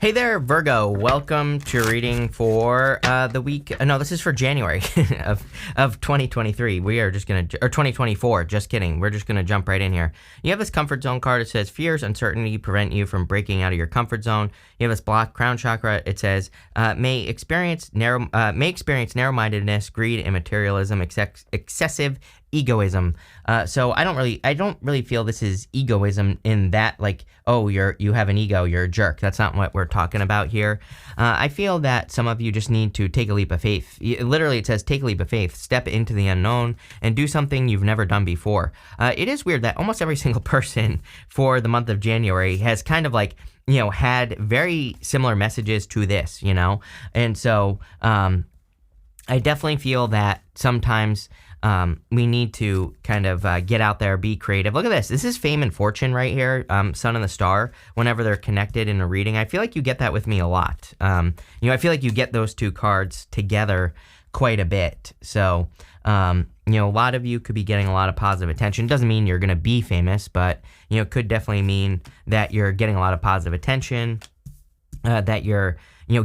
Hey there, Virgo. Welcome to your reading for the week. No, this is for January of 2023. We are just going to, or 2024, just kidding. We're just going to jump right in here. You have this comfort zone card. It says fears, uncertainty prevent you from breaking out of your comfort zone. You have this block crown chakra. It says may experience narrow-mindedness, greed, and materialism, excessive egoism. So I don't really feel this is egoism in that, like, oh, you have an ego, you're a jerk. That's not what we're talking about here. I feel that some of you just need to take a leap of faith. Literally, it says take a leap of faith, step into the unknown, and do something you've never done before. It is weird that almost every single person for the month of January has kind of like, had very similar messages to this, and so I definitely feel that sometimes we need to kind of get out there, be creative. Look at this. This is fame and fortune right here, sun and the star, whenever they're connected in a reading. I feel like you get that with me a lot. I feel like you get those two cards together quite a bit. So, a lot of you could be getting a lot of positive attention. Doesn't mean you're going to be famous, but, could definitely mean that you're getting a lot of positive attention, that you're,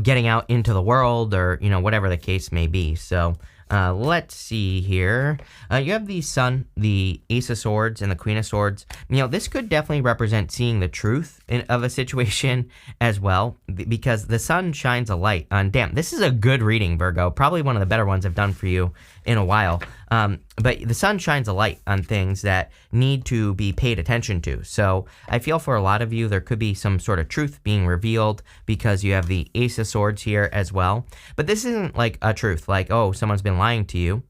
getting out into the world or, whatever the case may be. So, let's see here. You have the Sun, the Ace of Swords, and the Queen of Swords. This could definitely represent seeing the truth of a situation as well, because the Sun shines a light on, damn, this is a good reading, Virgo. Probably one of the better ones I've done for you in a while. But the Sun shines a light on things that need to be paid attention to. So I feel for a lot of you, there could be some sort of truth being revealed because you have the Ace of Swords here as well. But this isn't like a truth, like, oh, someone's been lying to you.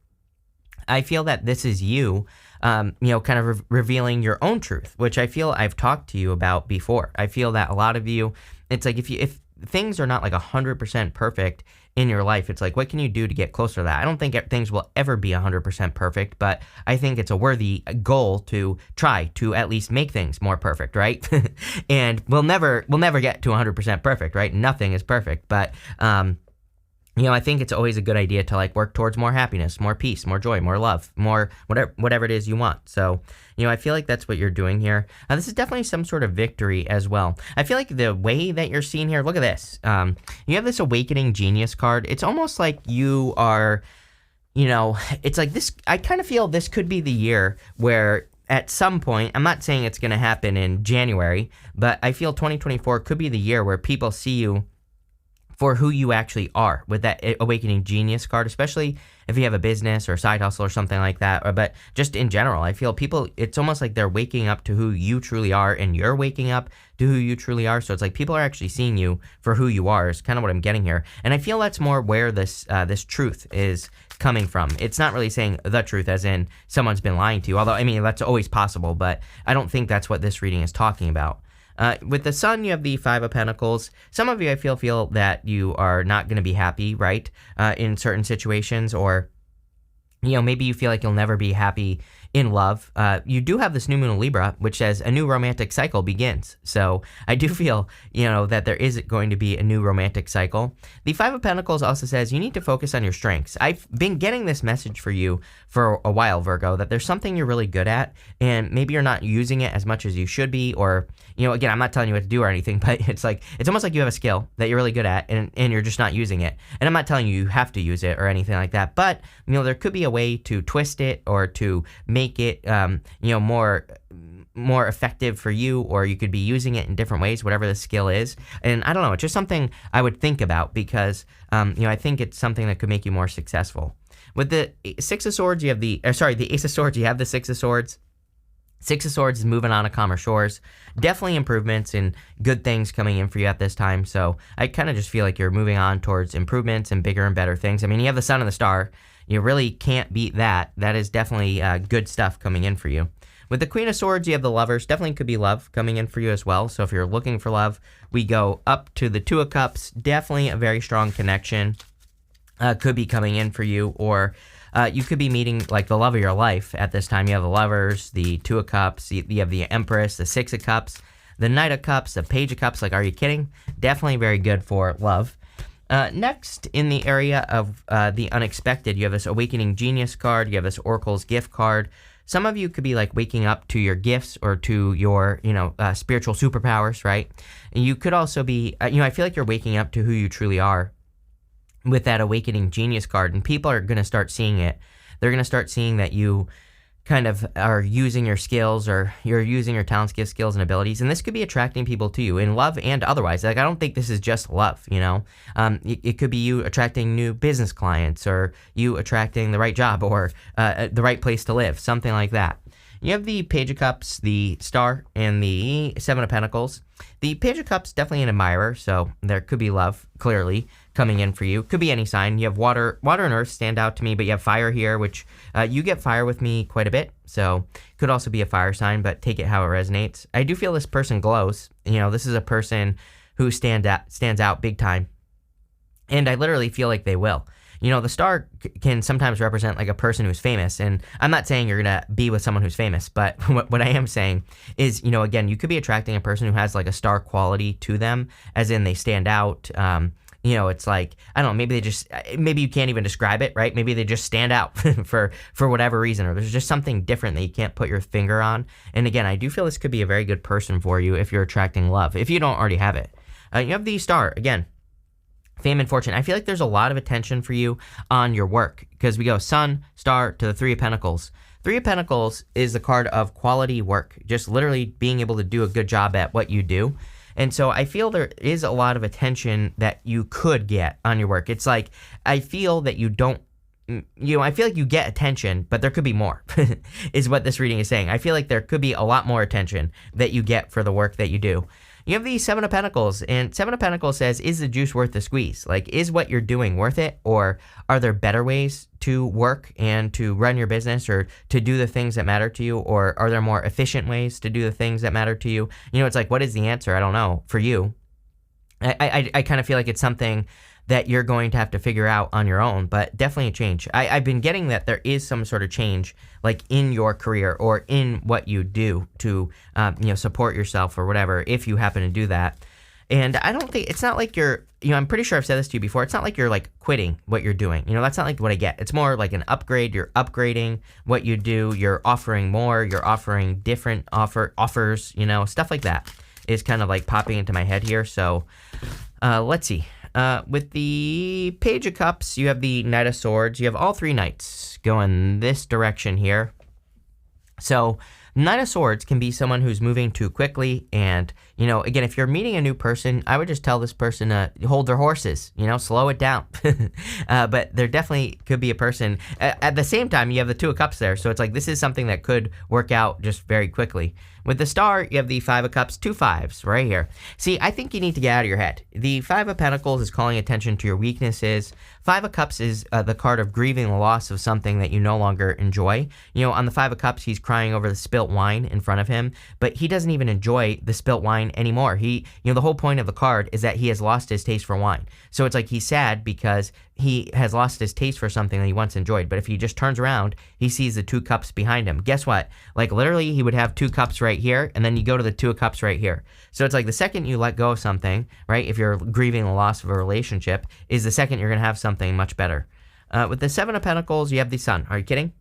I feel that this is you, kind of revealing your own truth, which I feel I've talked to you about before. I feel that a lot of you, it's like if things are not like 100% perfect in your life, it's like, what can you do to get closer to that? I don't think things will ever be 100% perfect, but I think it's a worthy goal to try to at least make things more perfect, right? And we'll never get to 100% perfect, right? Nothing is perfect, but I think it's always a good idea to like work towards more happiness, more peace, more joy, more love, more whatever it is you want. So, I feel like that's what you're doing here. This is definitely some sort of victory as well. I feel like the way that you're seeing here, look at this. You have this Awakening Genius card. It's almost like you are, it's like this. I kind of feel this could be the year where at some point, I'm not saying it's going to happen in January, but I feel 2024 could be the year where people see you for who you actually are with that Awakening Genius card, especially if you have a business or a side hustle or something like that. But just in general, I feel people, it's almost like they're waking up to who you truly are and you're waking up to who you truly are. So it's like people are actually seeing you for who you are is kind of what I'm getting here. And I feel that's more where this truth is coming from. It's not really saying the truth as in someone's been lying to you, although, I mean, that's always possible, but I don't think that's what this reading is talking about. With the Sun, you have the Five of Pentacles. Some of you, I feel that you are not going to be happy, right, in certain situations, or, maybe you feel like you'll never be happy in love. You do have this new moon in Libra, which says a new romantic cycle begins. So I do feel, that there is going to be a new romantic cycle. The Five of Pentacles also says you need to focus on your strengths. I've been getting this message for you for a while, Virgo, that there's something you're really good at, and maybe you're not using it as much as you should be, or, again, I'm not telling you what to do or anything, but it's almost like you have a skill that you're really good at, and you're just not using it. And I'm not telling you have to use it or anything like that, but, there could be a way to twist it or to make it, more effective for you, or you could be using it in different ways, whatever the skill is. And I don't know, it's just something I would think about because, I think it's something that could make you more successful. With the Six of Swords, you have the Ace of Swords, you have the Six of Swords. Six of Swords is moving on to calmer shores. Definitely improvements and good things coming in for you at this time. So I kind of just feel like you're moving on towards improvements and bigger and better things. I mean, you have the Sun and the Star. You really can't beat that. That is definitely good stuff coming in for you. With the Queen of Swords, you have the Lovers. Definitely could be love coming in for you as well. So if you're looking for love, we go up to the Two of Cups. Definitely a very strong connection could be coming in for you, or you could be meeting like the love of your life at this time. You have the Lovers, the Two of Cups, you have the Empress, the Six of Cups, the Knight of Cups, the Page of Cups. Like, are you kidding? Definitely very good for love. Next, in the area of the unexpected, you have this Awakening Genius card. You have this Oracle's Gift card. some of you could be like waking up to your gifts or to your, spiritual superpowers, right? And you could also be, I feel like you're waking up to who you truly are with that awakening genius card, and people are going to start seeing it. They're going to start seeing that you kind of are using your skills, or you're using your talents, gifts, skills, and abilities. And this could be attracting people to you in love and otherwise. Like, I don't think this is just love, it could be you attracting new business clients, or you attracting the right job, or the right place to live, something like that. You have the Page of Cups, the Star, and the Seven of Pentacles. The Page of Cups, definitely an admirer, so there could be love, clearly, coming in for you. Could be any sign. You have water and earth stand out to me, but you have fire here, which you get fire with me quite a bit, so could also be a fire sign, but take it how it resonates. I do feel this person glows. This is a person who stands out big time, and I literally feel like they will. The star can sometimes represent like a person who's famous, and I'm not saying you're going to be with someone who's famous, but what I am saying is, again, you could be attracting a person who has like a star quality to them, as in they stand out. It's like, I don't know, maybe you can't even describe it, right? Maybe they just stand out for whatever reason, or there's just something different that you can't put your finger on. And again, I do feel this could be a very good person for you if you're attracting love, if you don't already have it. You have the Star, again. Fame and fortune. I feel like there's a lot of attention for you on your work, because we go Sun, Star to the Three of Pentacles. Three of Pentacles is the card of quality work, just literally being able to do a good job at what you do. And so I feel there is a lot of attention that you could get on your work. It's like, I feel that you don't, I feel like you get attention, but there could be more, is what this reading is saying. I feel like there could be a lot more attention that you get for the work that you do. You have the Seven of Pentacles, and Seven of Pentacles says, is the juice worth the squeeze? Like, is what you're doing worth it? Or are there better ways to work and to run your business, or to do the things that matter to you? Or are there more efficient ways to do the things that matter to you? It's like, what is the answer? I don't know. For you, I kind of feel like it's something that you're going to have to figure out on your own, but definitely a change. I've been getting that there is some sort of change, like in your career or in what you do to, support yourself or whatever, if you happen to do that. And I don't think, it's not like you're, I'm pretty sure I've said this to you before, it's not like you're like quitting what you're doing. That's not like what I get. It's more like an upgrade. You're upgrading what you do. You're offering more. You're offering different offers, stuff like that is kind of like popping into my head here. So let's see. With the Page of Cups, you have the Knight of Swords. You have all three knights going this direction here. So Knight of Swords can be someone who's moving too quickly, and, again, if you're meeting a new person, I would just tell this person to hold their horses, slow it down. But there definitely could be a person. At the same time, you have the Two of Cups there, so it's like this is something that could work out just very quickly. With the Star, you have the Five of Cups, two fives right here. See, I think you need to get out of your head. The Five of Pentacles is calling attention to your weaknesses. Five of Cups is the card of grieving the loss of something that you no longer enjoy. On the Five of Cups, he's crying over the spilt wine in front of him, but he doesn't even enjoy the spilt wine anymore. The whole point of the card is that he has lost his taste for wine. So it's like he's sad because he has lost his taste for something that he once enjoyed. But if he just turns around, he sees the two cups behind him. Guess what? Like, literally, he would have two cups right here, and then you go to the Two of Cups right here. So it's like the second you let go of something, right, if you're grieving the loss of a relationship, is the second you're going to have something much better. With the Seven of Pentacles, you have the Sun. Are you kidding?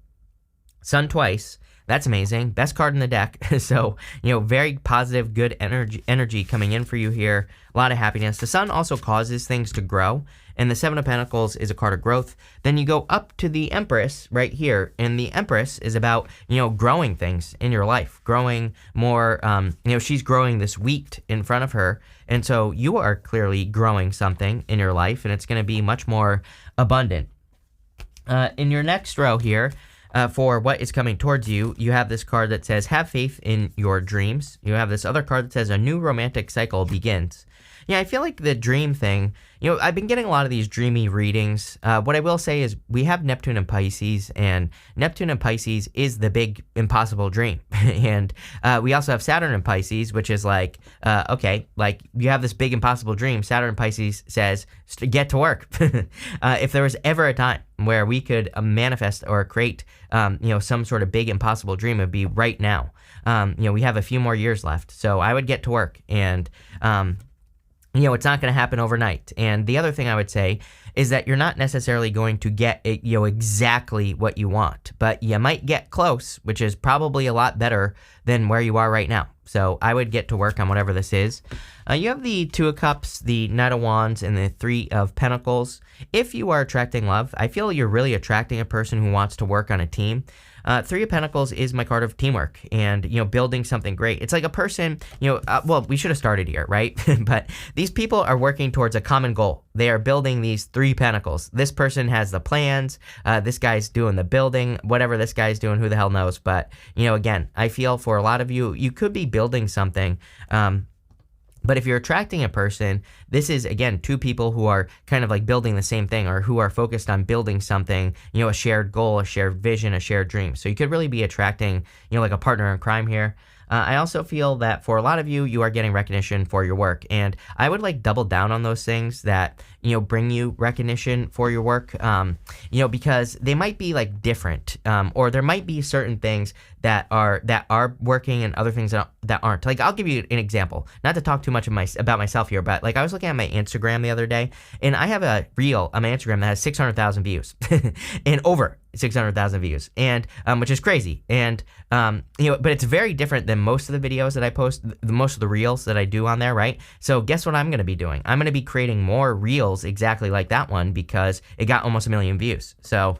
Sun twice. That's amazing. Best card in the deck. So, very positive, good energy coming in for you here. A lot of happiness. The Sun also causes things to grow, and the Seven of Pentacles is a card of growth. Then you go up to the Empress right here, and the Empress is about, growing things in your life, growing more. She's growing this wheat in front of her, and so you are clearly growing something in your life, and it's going to be much more abundant. In your next row here, for what is coming towards you, you have this card that says, have faith in your dreams. You have this other card that says, a new romantic cycle begins. Yeah, I feel like the dream thing, I've been getting a lot of these dreamy readings. What I will say is we have Neptune and Pisces, and Neptune and Pisces is the big impossible dream. And we also have Saturn and Pisces, which is like, okay, like you have this big impossible dream. Saturn and Pisces says, get to work. If there was ever a time where we could manifest or create, some sort of big impossible dream, it would be right now. We have a few more years left, so I would get to work. And it's not going to happen overnight. And the other thing I would say is that you're not necessarily going to get exactly what you want, but you might get close, which is probably a lot better than where you are right now. So I would get to work on whatever this is. You have the Two of Cups, the Knight of Wands, and the Three of Pentacles. If you are attracting love, I feel you're really attracting a person who wants to work on a team. Three of Pentacles is my card of teamwork and, building something great. It's like a person, well, we should have started here, right? But these people are working towards a common goal. They are building these three pentacles. This person has the plans. This guy's doing the building, whatever this guy's doing, who the hell knows? But, again, I feel for a lot of you, you could be building something. But if you're attracting a person, this is, again, two people who are kind of like building the same thing or who are focused on building something, a shared goal, a shared vision, a shared dream. So you could really be attracting, like a partner in crime here. I also feel that for a lot of you, you are getting recognition for your work. And I would like double down on those things that, bring you recognition for your work, because they might be like different, or there might be certain things that are working and other things that aren't. Like, I'll give you an example, not to talk too much about myself here, but like I was looking at my Instagram the other day, and I have a reel on my Instagram that has 600,000 views and over 600,000 views, and which is crazy. And but it's very different than most of the videos that I post, most of the reels that I do on there, right? So guess what I'm going to be doing? I'm going to be creating more reels exactly like that one because it got almost 1 million views. So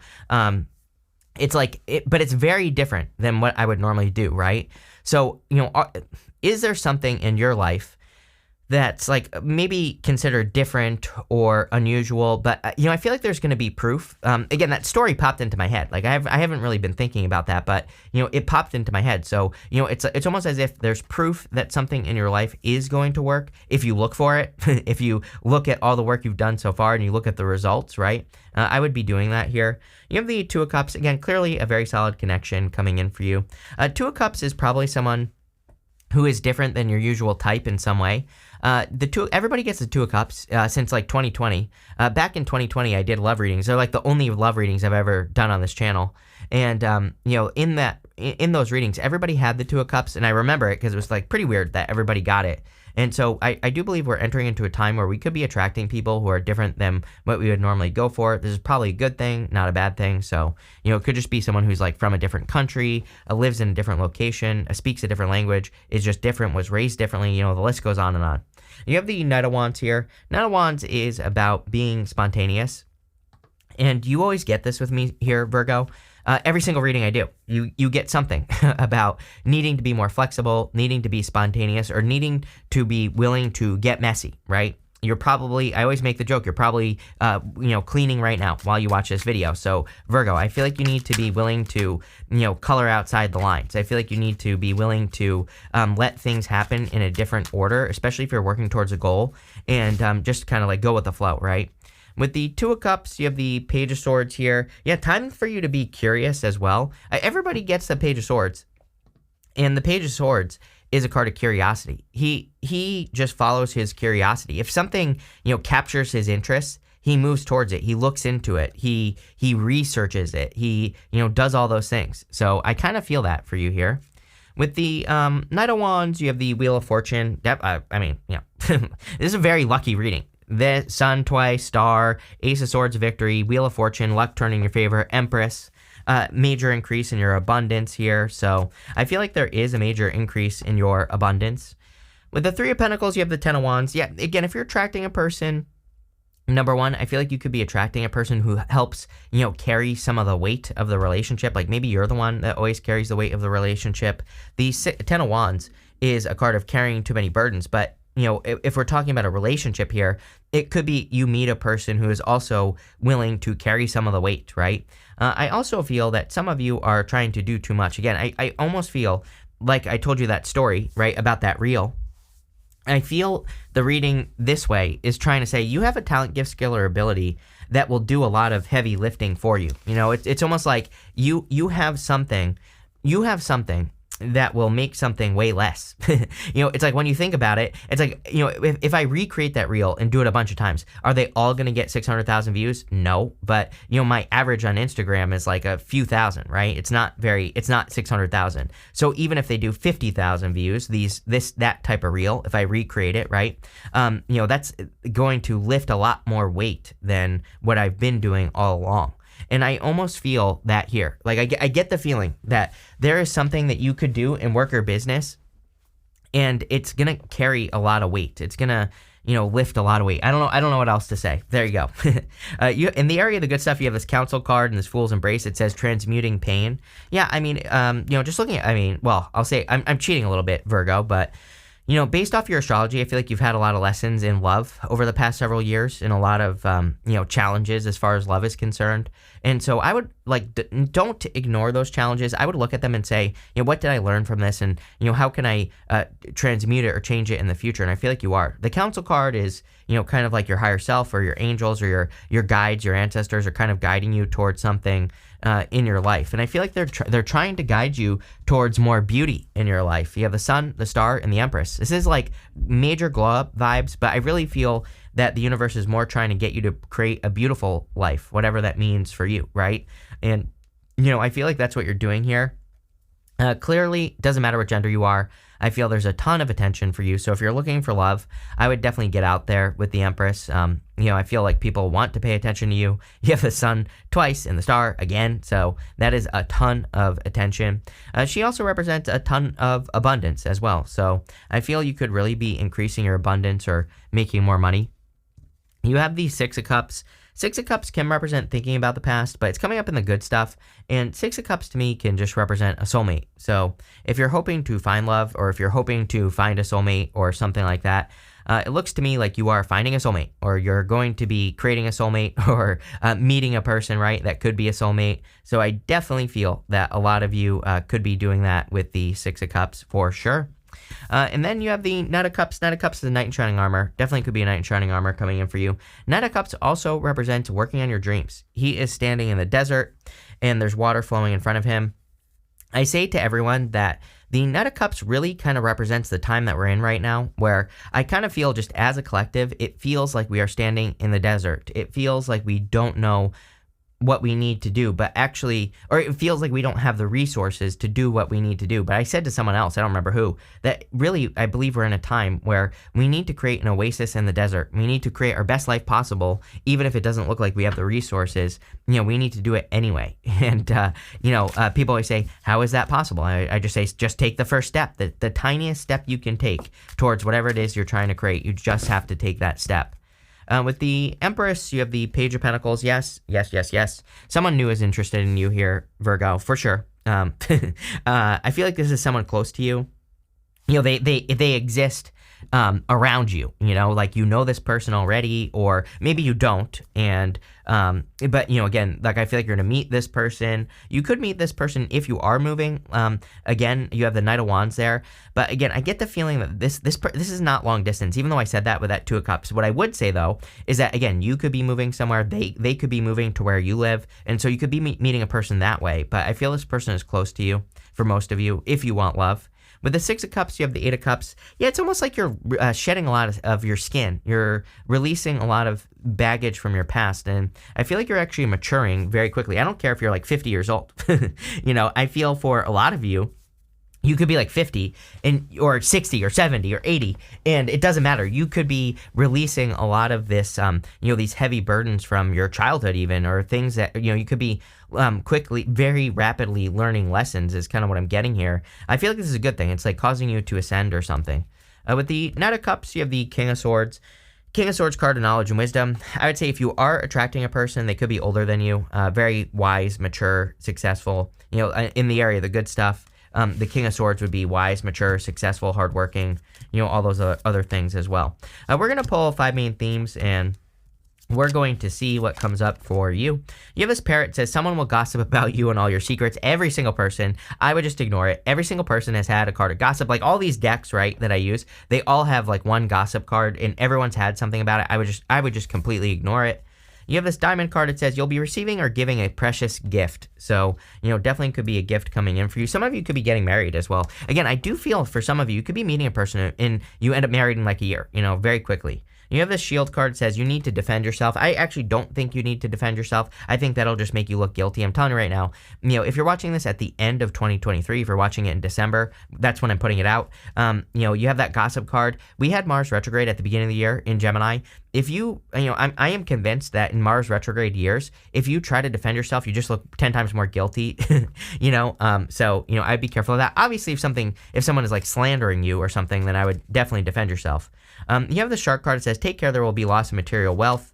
it's like but it's very different than what I would normally do, right? So is there something in your life that's like maybe considered different or unusual, but I feel like there's going to be proof. Again, that story popped into my head. Like I haven't really been thinking about that, but it popped into my head. So it's almost as if there's proof that something in your life is going to work if you look for it. If you look at all the work you've done so far and you look at the results, right? I would be doing that here. You have the Two of Cups. Again, clearly a very solid connection coming in for you. Two of Cups is probably someone who is different than your usual type in some way. Everybody gets the Two of Cups since like 2020. Back in 2020, I did love readings. They're like the only love readings I've ever done on this channel. And in those readings, everybody had the Two of Cups, and I remember it because it was like pretty weird that everybody got it. And so I do believe we're entering into a time where we could be attracting people who are different than what we would normally go for. This is probably a good thing, not a bad thing. So, it could just be someone who's like from a different country, lives in a different location, speaks a different language, is just different, was raised differently. The list goes on and on. You have the Knight of Wands here. Knight of Wands is about being spontaneous. And you always get this with me here, Virgo. Every single reading I do, you get something about needing to be more flexible, needing to be spontaneous, or needing to be willing to get messy, right? You're probably, I always make the joke, you're probably, cleaning right now while you watch this video. So Virgo, I feel like you need to be willing to, color outside the lines. I feel like you need to be willing to let things happen in a different order, especially if you're working towards a goal, and just kind of like go with the flow, right? With the Two of Cups, you have the Page of Swords here. Yeah, time for you to be curious as well. Everybody gets the Page of Swords, and the Page of Swords is a card of curiosity. He just follows his curiosity. If something, captures his interest, he moves towards it. He looks into it. He researches it. He, does all those things. So I kind of feel that for you here. With the Knight of Wands, you have the Wheel of Fortune. This is a very lucky reading. The Sun twice, Star, Ace of Swords, Victory, Wheel of Fortune, luck turning in your favor, Empress, major increase in your abundance here. So I feel like there is a major increase in your abundance. With the Three of Pentacles, you have the Ten of Wands. Yeah, again, if you're attracting a person, number one, I feel like you could be attracting a person who helps, carry some of the weight of the relationship. Like maybe you're the one that always carries the weight of the relationship. The Ten of Wands is a card of carrying too many burdens, but if we're talking about a relationship here, it could be you meet a person who is also willing to carry some of the weight, right? I also feel that some of you are trying to do too much. Again, I almost feel like I told you that story, right, about that reel. I feel the reading this way is trying to say you have a talent, gift, skill, or ability that will do a lot of heavy lifting for you. It's almost like you have something that will make something way less. It's like when you think about it, it's like, if I recreate that reel and do it a bunch of times, are they all going to get 600,000 views? No. But, my average on Instagram is like a few thousand, right? It's not 600,000. So even if they do 50,000 views, that type of reel, if I recreate it, right? That's going to lift a lot more weight than what I've been doing all along. And I almost feel that here. Like, I get the feeling that there is something that you could do in work or business, and it's going to carry a lot of weight. It's going to, lift a lot of weight. I don't know what else to say. There you go. In the area of the good stuff, you have this council card and this Fool's Embrace. It says transmuting pain. Yeah, just looking at, I'll say I'm cheating a little bit, Virgo, but based off your astrology, I feel like you've had a lot of lessons in love over the past several years and a lot of, challenges as far as love is concerned. And so I would don't ignore those challenges. I would look at them and say, what did I learn from this? And, how can I transmute it or change it in the future? And I feel like you are. The council card is, kind of like your higher self or your angels or your guides, your ancestors are kind of guiding you towards something in your life. And I feel like they're trying to guide you towards more beauty in your life. You have the sun, the star, and the empress. This is like major glow up vibes, but I really feel that the universe is more trying to get you to create a beautiful life, whatever that means for you, right? And, I feel like that's what you're doing here. Clearly, doesn't matter what gender you are. I feel there's a ton of attention for you. So if you're looking for love, I would definitely get out there with the Empress. I feel like people want to pay attention to you. You have the sun twice and the star again. So that is a ton of attention. She also represents a ton of abundance as well. So I feel you could really be increasing your abundance or making more money. You have the Six of Cups. Six of Cups can represent thinking about the past, but it's coming up in the good stuff. And Six of Cups to me can just represent a soulmate. So if you're hoping to find love, or if you're hoping to find a soulmate or something like that, it looks to me like you are finding a soulmate, or you're going to be creating a soulmate, or meeting a person, right, that could be a soulmate. So I definitely feel that a lot of you could be doing that with the Six of Cups for sure. And then you have the Knight of Cups. Knight of Cups is a knight in shining armor. Definitely could be a knight in shining armor coming in for you. Knight of Cups also represents working on your dreams. He is standing in the desert, and there's water flowing in front of him. I say to everyone that the Knight of Cups really kind of represents the time that we're in right now, where I kind of feel just as a collective, it feels like we are standing in the desert. It feels like we don't know what we need to do, but actually, or it feels like we don't have the resources to do what we need to do. But I said to someone else, I don't remember who, that really, I believe we're in a time where we need to create an oasis in the desert. We need to create our best life possible, even if it doesn't look like we have the resources. We need to do it anyway. And, people always say, how is that possible? I just say, just take the first step, the tiniest step you can take towards whatever it is you're trying to create. You just have to take that step. With the Empress, you have the Page of Pentacles. Yes. Someone new is interested in you here, Virgo, for sure. I feel like this is someone close to you. They exist around you, like this person already, or maybe you don't. And, but again, like I feel like you're going to meet this person. You could meet this person if you are moving. Again, you have the Knight of Wands there. But again, I get the feeling that this is not long distance, even though I said that with that Two of Cups. What I would say though, is that again, you could be moving somewhere. They could be moving to where you live. And so you could be meeting a person that way. But I feel this person is close to you for most of you, if you want love. With the Six of Cups, you have the Eight of Cups. Yeah, it's almost like you're shedding a lot of your skin. You're releasing a lot of baggage from your past. And I feel like you're actually maturing very quickly. I don't care if you're like 50 years old. I feel for a lot of you, you could be like 50 or 60 or 70 or 80, and it doesn't matter. You could be releasing a lot of this, these heavy burdens from your childhood even, or things that, you could be quickly, very rapidly learning lessons is kind of what I'm getting here. I feel like this is a good thing. It's like causing you to ascend or something. With the Knight of Cups, you have the King of Swords. King of Swords card of knowledge and wisdom. I would say if you are attracting a person, they could be older than you, very wise, mature, successful, in the area of the good stuff. The King of Swords would be wise, mature, successful, hardworking, all those other things as well. We're going to pull 5 main themes, and we're going to see what comes up for you. You have this parrot. It says, someone will gossip about you and all your secrets. Every single person. I would just ignore it. Every single person has had a card of gossip. Like all these decks, right, that I use, they all have like one gossip card, and everyone's had something about it. I would just completely ignore it. You have this diamond card. It says you'll be receiving or giving a precious gift. So, definitely could be a gift coming in for you. Some of you could be getting married as well. Again, I do feel for some of you, you could be meeting a person and you end up married in like a year, very quickly. You have this shield card that says you need to defend yourself. I actually don't think you need to defend yourself. I think that'll just make you look guilty. I'm telling you right now, if you're watching this at the end of 2023, if you're watching it in December, that's when I'm putting it out. You have that gossip card. We had Mars retrograde at the beginning of the year in Gemini. If I am convinced that in Mars retrograde years, if you try to defend yourself, you just look 10 times more guilty, so, I'd be careful of that. Obviously, if someone is like slandering you or something, then I would definitely defend yourself. You have the shark card. It says, take care, there will be loss of material wealth.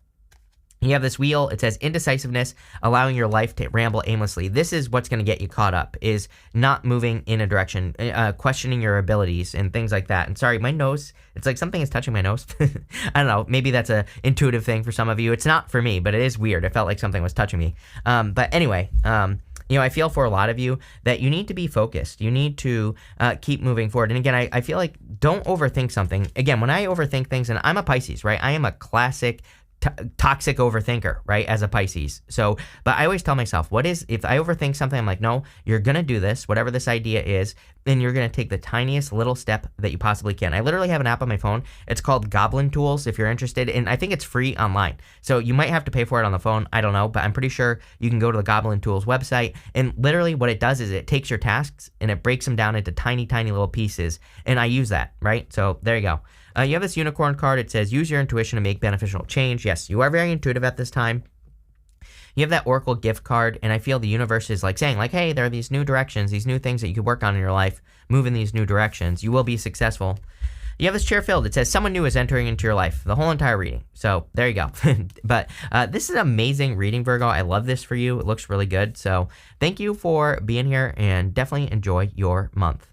You have this wheel. It says indecisiveness, allowing your life to ramble aimlessly. This is what's going to get you caught up, is not moving in a direction, questioning your abilities and things like that. And sorry, my nose, it's like something is touching my nose. I don't know. Maybe that's a intuitive thing for some of you. It's not for me, but it is weird. It felt like something was touching me. But anyway, I feel for a lot of you that you need to be focused. You need to keep moving forward. And again, I feel like don't overthink something. Again, when I overthink things, and I'm a Pisces, right? I am a classic toxic overthinker, right, as a Pisces. So, but I always tell myself, if I overthink something, I'm like, no, you're going to do this, whatever this idea is, and you're going to take the tiniest little step that you possibly can. I literally have an app on my phone. It's called Goblin Tools, if you're interested, and I think it's free online. So you might have to pay for it on the phone. I don't know, but I'm pretty sure you can go to the Goblin Tools website, and literally what it does is it takes your tasks and it breaks them down into tiny, tiny little pieces, and I use that, right? So there you go. You have this unicorn card. It says, use your intuition to make beneficial change. Yes, you are very intuitive at this time. You have that Oracle gift card, and I feel the universe is like saying, like, hey, there are these new directions, these new things that you could work on in your life. Move in these new directions. You will be successful. You have this chair filled. It says someone new is entering into your life. The whole entire reading. So there you go. But this is an amazing reading, Virgo. I love this for you. It looks really good. So thank you for being here, and definitely enjoy your month.